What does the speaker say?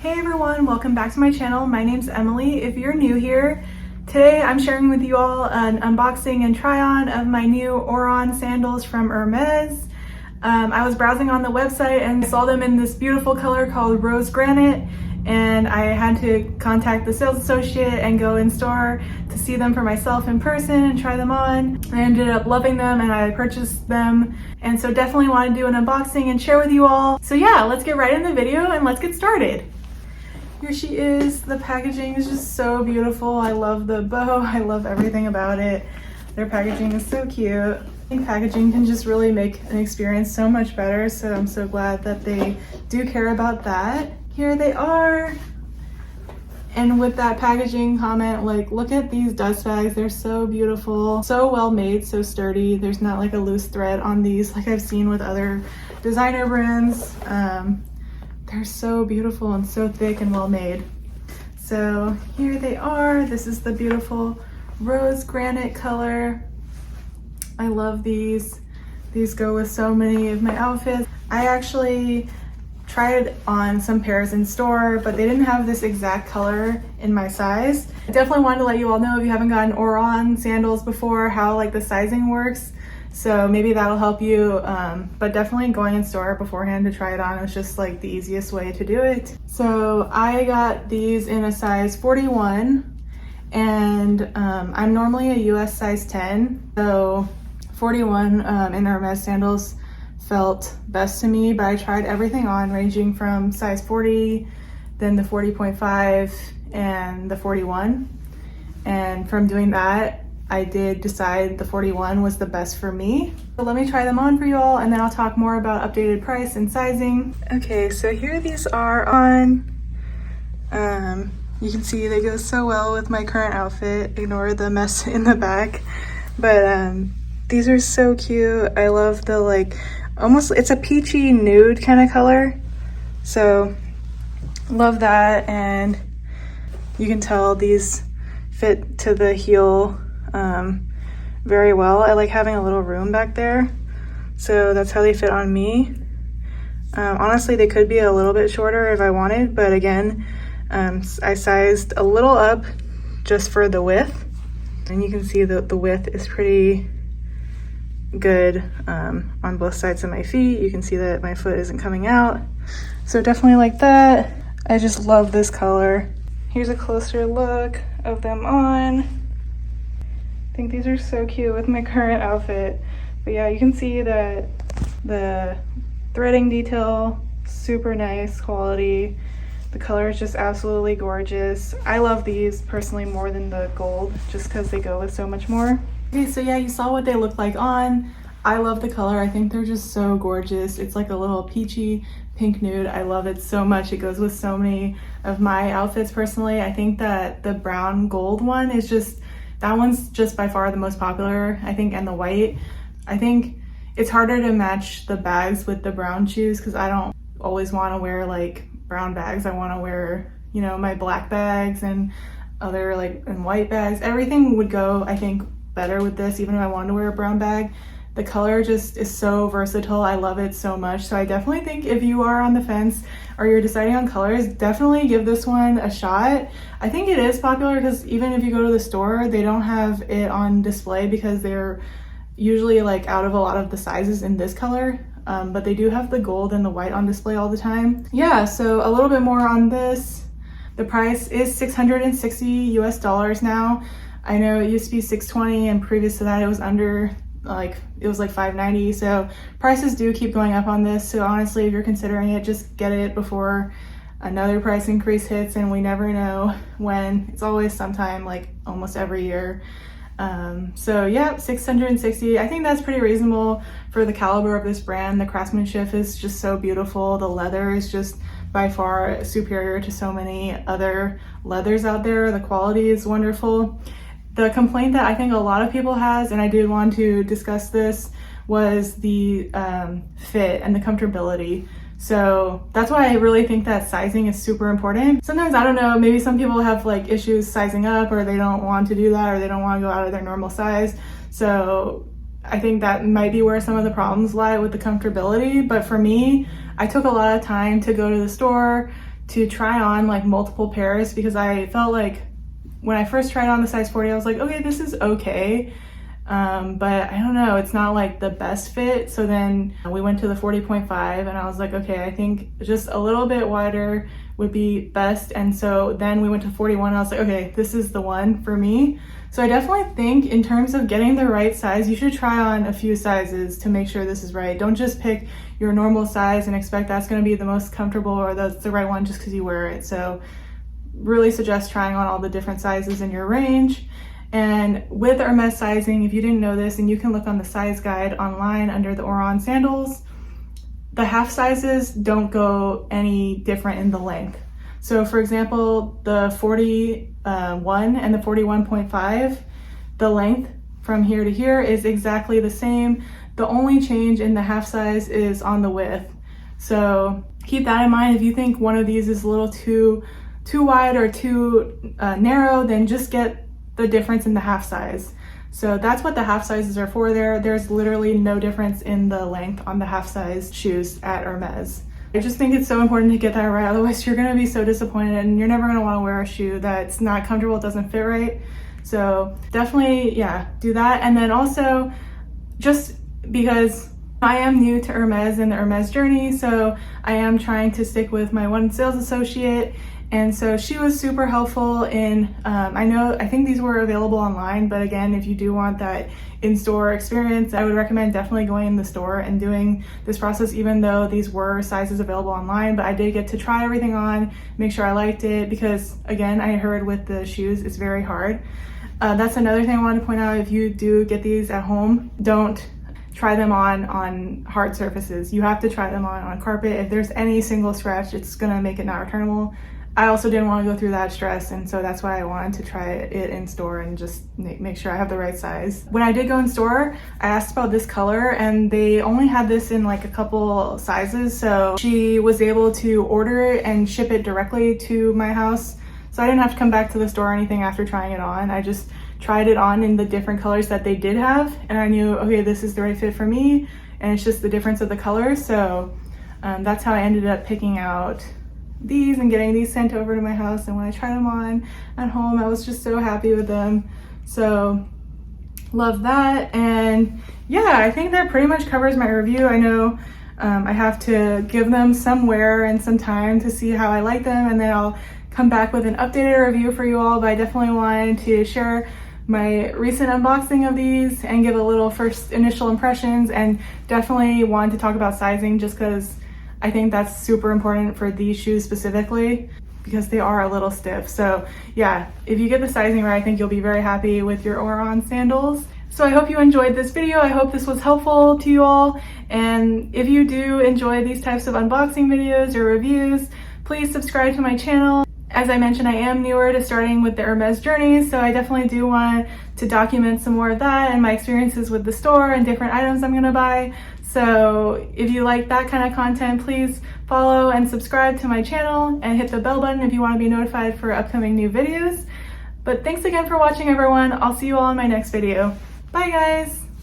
Hey everyone, welcome back to my channel. My name's Emily. If you're new here, today I'm sharing with you all an unboxing and try on of my new Oran sandals from Hermes. I was browsing on the website and saw them in this beautiful color called rose granite, and I had to contact the sales associate and go in store to see them for myself in person and try them on. I ended up loving them and I purchased them, and so definitely want to do an unboxing and share with you all. So yeah, let's get right in the video and let's get started. Here she is. The packaging is just so beautiful. I love the bow. I love everything about it. Their packaging is so cute. I think packaging can just really make an experience so much better, so I'm so glad that they do care about that. Here they are. And with that packaging comment, like, look at these dust bags. They're so beautiful, so well made, so sturdy. There's not like a loose thread on these like I've seen with other designer brands. They're so beautiful and so thick and well made. So here they are. This is the beautiful rose granite color. I love these. These go with so many of my outfits. I actually tried on some pairs in store, but they didn't have this exact color in my size. I definitely wanted to let you all know, if you haven't gotten Oran sandals before, how like the sizing works. So maybe that'll help you, but definitely going in store beforehand to try it on is just like the easiest way to do it. So I got these in a size 41, and I'm normally a US size 10, so 41 in Hermes sandals felt best to me, but I tried everything on, ranging from size 40, then the 40.5, and the 41. And from doing that, I did decide the 41 was the best for me. So let me try them on for you all, and then I'll talk more about updated price and sizing. Okay, so here these are on. You can see they go so well with my current outfit. Ignore the mess in the back. But these are so cute. I love the like, almost, it's a peachy nude kind of color. So love that, and you can tell these fit to the heel very well. I like having a little room back there, so that's how they fit on me. Honestly, they could be a little bit shorter if I wanted, but again, I sized a little up just for the width, and you can see that the width is pretty good on both sides of my feet. You can see that my foot isn't coming out, so definitely like that. I just love this color. Here's a closer look of them on. I think these are so cute with my current outfit. But yeah, you can see that the threading detail, super nice quality. The color is just absolutely gorgeous. I love these personally more than the gold, just because they go with so much more. Okay, so yeah, you saw what they look like on. I love the color. I think they're just so gorgeous. It's like a little peachy pink nude. I love it so much. It goes with so many of my outfits personally. I think that the brown gold one is just, that one's just by far the most popular, I think, and the white. I think it's harder to match the bags with the brown shoes, because I don't always want to wear like brown bags. I want to wear, you know, my black bags and other like, and white bags. Everything would go, I think, better with this, even if I wanted to wear a brown bag. The color just is so versatile. I love it so much. So I definitely think if you are on the fence or you're deciding on colors, definitely give this one a shot. I think it is popular because even if you go to the store, they don't have it on display because they're usually like out of a lot of the sizes in this color. But they do have the gold and the white on display all the time. Yeah, so a little bit more on this. The price is $660 US now. I know it used to be $620, and previous to that it was under, like, it was like $590. So prices do keep going up on this. So honestly, if you're considering it, just get it before another price increase hits, and we never know when. It's always sometime, like almost every year. So yeah, $660. I think that's pretty reasonable for the caliber of this brand. The craftsmanship is just so beautiful. The leather is just by far superior to so many other leathers out there. The quality is wonderful. The complaint that I think a lot of people has, and I did want to discuss this, was the fit and the comfortability. So that's why I really think that sizing is super important. Sometimes, I don't know, maybe some people have like issues sizing up, or they don't want to do that, or they don't want to go out of their normal size. So I think that might be where some of the problems lie with the comfortability. But for me, I took a lot of time to go to the store to try on like multiple pairs because I felt like when I first tried on the size 40, I was like, okay, this is okay. But I don't know, it's not like the best fit. So then we went to the 40.5 and I was like, okay, I think just a little bit wider would be best. And so then we went to 41 and I was like, okay, this is the one for me. So I definitely think in terms of getting the right size, you should try on a few sizes to make sure this is right. Don't just pick your normal size and expect that's going to be the most comfortable or that's the right one just because you wear it. So really suggest trying on all the different sizes in your range. And with Hermes sizing, if you didn't know this, and you can look on the size guide online under the Oran Sandals, the half sizes don't go any different in the length. So for example, the 41 and the 41.5, the length from here to here is exactly the same. The only change in the half size is on the width. So keep that in mind. If you think one of these is a little too wide or too narrow, then just get the difference in the half size. So that's what the half sizes are for there. There's literally no difference in the length on the half size shoes at Hermes. I just think it's so important to get that right. Otherwise you're gonna be so disappointed and you're never gonna wanna wear a shoe that's not comfortable, it doesn't fit right. So definitely, yeah, do that. And then also, just because I am new to Hermes and the Hermes journey, so I am trying to stick with my one sales associate. And so she was super helpful in, I think these were available online, but again, if you do want that in-store experience, I would recommend definitely going in the store and doing this process, even though these were sizes available online. But I did get to try everything on, make sure I liked it, because again, I heard with the shoes, it's very hard. That's another thing I wanted to point out. If you do get these at home, don't try them on hard surfaces. You have to try them on carpet. If there's any single scratch, it's gonna make it not returnable. I also didn't want to go through that stress, and so that's why I wanted to try it in store and just make sure I have the right size. When I did go in store, I asked about this color and they only had this in like a couple sizes, so she was able to order it and ship it directly to my house. So I didn't have to come back to the store or anything after trying it on. I just tried it on in the different colors that they did have, and I knew, okay, this is the right fit for me, and it's just the difference of the colors. So that's how I ended up picking out these and getting these sent over to my house. And when I tried them on at home, I was just so happy with them. So love that. And yeah, I think that pretty much covers my review. I know I have to give them some wear and some time to see how I like them, and then I'll come back with an updated review for you all. But I definitely wanted to share my recent unboxing of these and give a little first initial impressions, and definitely wanted to talk about sizing just because I think that's super important for these shoes specifically, because they are a little stiff. So yeah, if you get the sizing right, I think you'll be very happy with your Oran sandals. So I hope you enjoyed this video. I hope this was helpful to you all. And if you do enjoy these types of unboxing videos or reviews, please subscribe to my channel. As I mentioned, I am newer to starting with the Hermes journey, so I definitely do want to document some more of that and my experiences with the store and different items I'm gonna buy. So if you like that kind of content, please follow and subscribe to my channel and hit the bell button if you want to be notified for upcoming new videos. But thanks again for watching, everyone. I'll see you all in my next video. Bye, guys.